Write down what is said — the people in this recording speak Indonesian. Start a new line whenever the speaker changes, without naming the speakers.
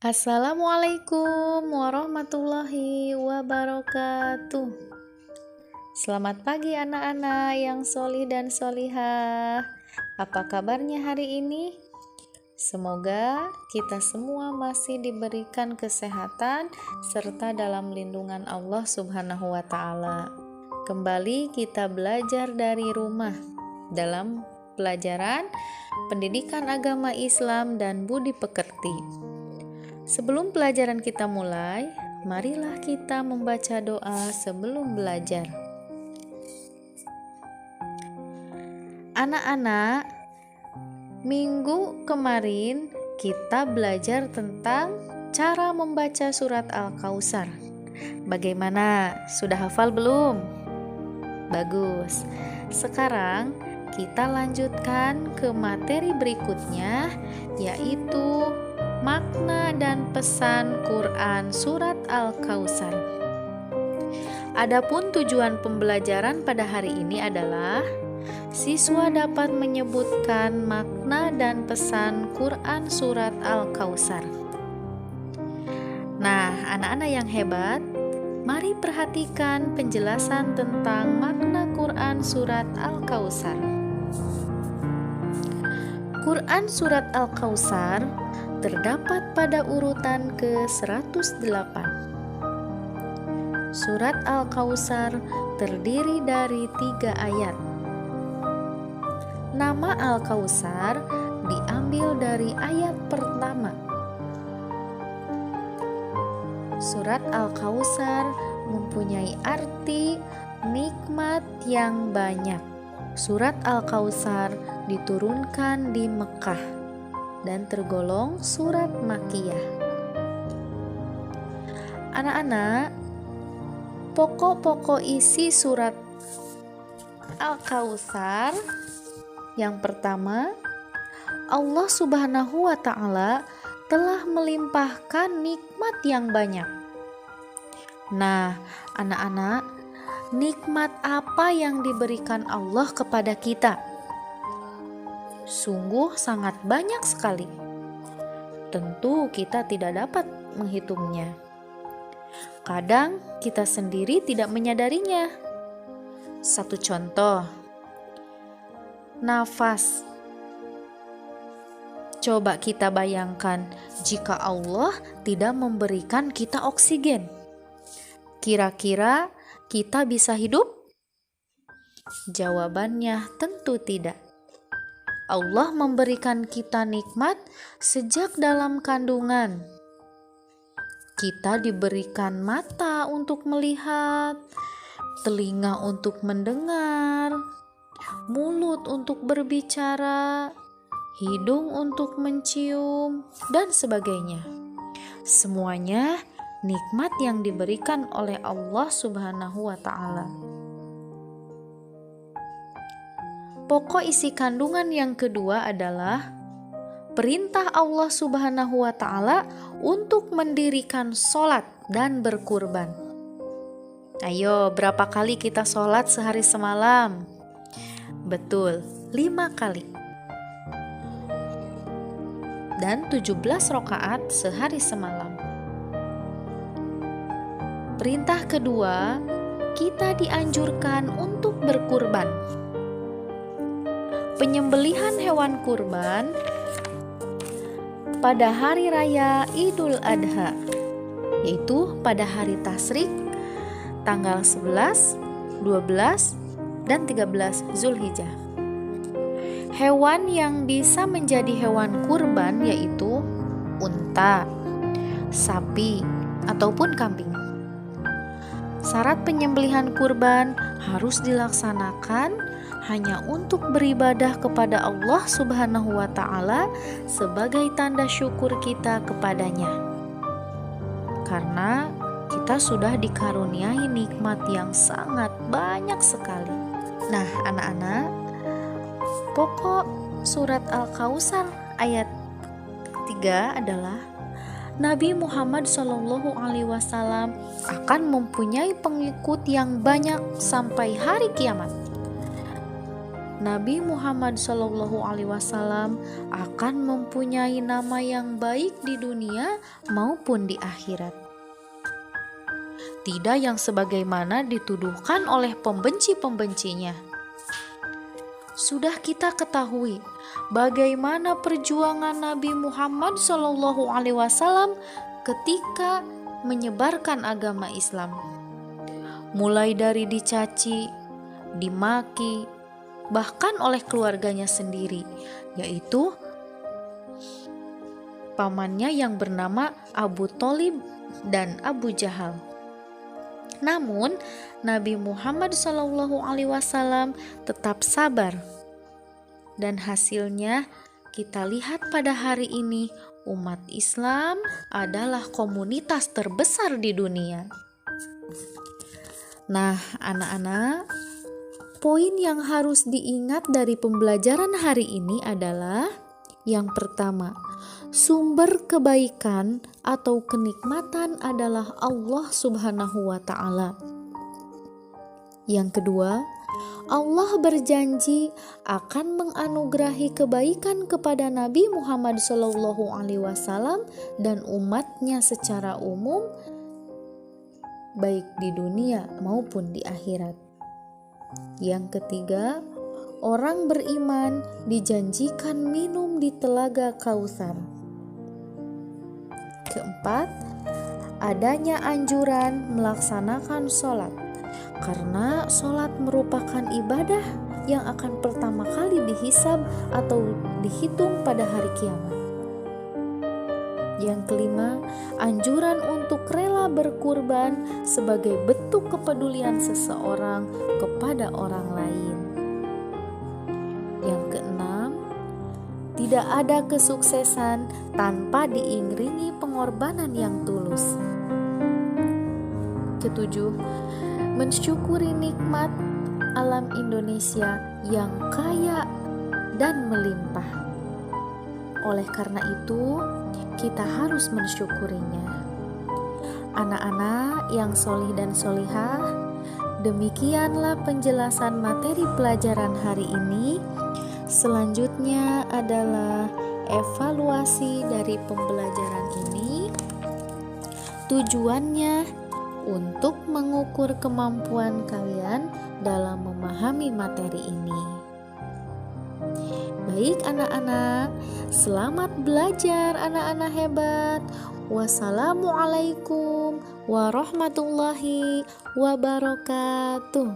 Assalamualaikum warahmatullahi wabarakatuh. Selamat pagi anak-anak yang solih dan solihah. Apa kabarnya hari ini? Semoga kita semua masih diberikan kesehatan serta dalam lindungan Allah Subhanahu wa Ta'ala. Kembali kita belajar dari rumah dalam pelajaran Pendidikan Agama Islam dan Budi Pekerti. Sebelum pelajaran kita mulai, marilah kita membaca doa sebelum belajar. Anak-anak, minggu kemarin kita belajar tentang cara membaca surat Al-Kautsar. Bagaimana? Sudah hafal belum? Bagus. Sekarang kita lanjutkan ke materi berikutnya, yaitu makna dan pesan Quran surat Al-Kautsar. Adapun tujuan pembelajaran pada hari ini adalah siswa dapat menyebutkan makna dan pesan Quran surat Al-Kautsar. Nah, anak-anak yang hebat, mari perhatikan penjelasan tentang makna Quran surat Al-Kautsar. Quran surat Al-Kautsar terdapat pada urutan ke-108. Surat Al-Kautsar terdiri dari 3 ayat. Nama Al-Kautsar diambil dari ayat pertama. Surat Al-Kautsar mempunyai arti nikmat yang banyak. Surat Al-Kautsar diturunkan di Mekah dan tergolong surat Makkiyah. Anak-anak, pokok-pokok isi surat Al-Kautsar yang pertama, Allah Subhanahu wa Ta'ala telah melimpahkan nikmat yang banyak. Nah, anak-anak, nikmat apa yang diberikan Allah kepada kita? Sungguh sangat banyak sekali. Tentu kita tidak dapat menghitungnya. Kadang kita sendiri tidak menyadarinya. Satu contoh, nafas. Coba kita bayangkan jika Allah tidak memberikan kita oksigen. Kira-kira kita bisa hidup? Jawabannya tentu tidak. Allah memberikan kita nikmat sejak dalam kandungan. Kita diberikan mata untuk melihat, telinga untuk mendengar, mulut untuk berbicara, hidung untuk mencium, dan sebagainya. Semuanya nikmat yang diberikan oleh Allah Subhanahu wa Ta'ala. Pokok isi kandungan yang kedua adalah perintah Allah Subhanahu wa Ta'ala untuk mendirikan sholat dan berkurban. Ayo, berapa kali kita sholat sehari semalam? Betul, 5 kali. Dan 17 rakaat sehari semalam. Perintah kedua, kita dianjurkan untuk berkurban. Penyembelihan hewan kurban pada hari raya Idul Adha, yaitu pada hari Tasyrik tanggal 11, 12, dan 13 Zulhijjah. Hewan yang bisa menjadi hewan kurban yaitu unta, sapi, ataupun kambing. Syarat penyembelihan kurban harus dilaksanakan hanya untuk beribadah kepada Allah Subhanahu wa Ta'ala sebagai tanda syukur kita kepadanya. Karena kita sudah dikaruniai nikmat yang sangat banyak sekali. Nah, anak-anak, pokok surat Al-Kautsar ayat 3 adalah Nabi Muhammad SAW akan mempunyai pengikut yang banyak sampai hari kiamat. Nabi Muhammad SAW akan mempunyai nama yang baik di dunia maupun di akhirat. Tidak yang sebagaimana dituduhkan oleh pembenci-pembencinya. Sudah kita ketahui bagaimana perjuangan Nabi Muhammad SAW ketika menyebarkan agama Islam. Mulai dari dicaci, dimaki, bahkan oleh keluarganya sendiri, yaitu pamannya yang bernama Abu Thalib dan Abu Jahal. Namun Nabi Muhammad SAW tetap sabar, dan hasilnya kita lihat pada hari ini umat Islam adalah komunitas terbesar di dunia. Nah, anak-anak, poin yang harus diingat dari pembelajaran hari ini adalah yang pertama, sumber kebaikan atau kenikmatan adalah Allah Subhanahu wa Ta'ala. Yang kedua, Allah berjanji akan menganugerahi kebaikan kepada Nabi Muhammad SAW dan umatnya secara umum, baik di dunia maupun di akhirat. Yang ketiga, orang beriman dijanjikan minum di telaga Kautsar. Keempat, adanya anjuran melaksanakan sholat, karena sholat merupakan ibadah yang akan pertama kali dihisab atau dihitung pada hari kiamat. Yang kelima, anjuran untuk rela berkurban sebagai bentuk kepedulian seseorang kepada orang lain. Yang keenam, tidak ada kesuksesan tanpa diiringi pengorbanan yang tulus. Ketujuh, mensyukuri nikmat alam Indonesia yang kaya dan melimpah. Oleh karena itu, kita harus mensyukurinya. Anak-anak yang solih dan solihah, demikianlah penjelasan materi pelajaran hari ini. Selanjutnya adalah evaluasi dari pembelajaran ini. Tujuannya untuk mengukur kemampuan kalian dalam memahami materi ini. Baik anak-anak, selamat belajar anak-anak hebat. Wassalamualaikum warahmatullahi wabarakatuh.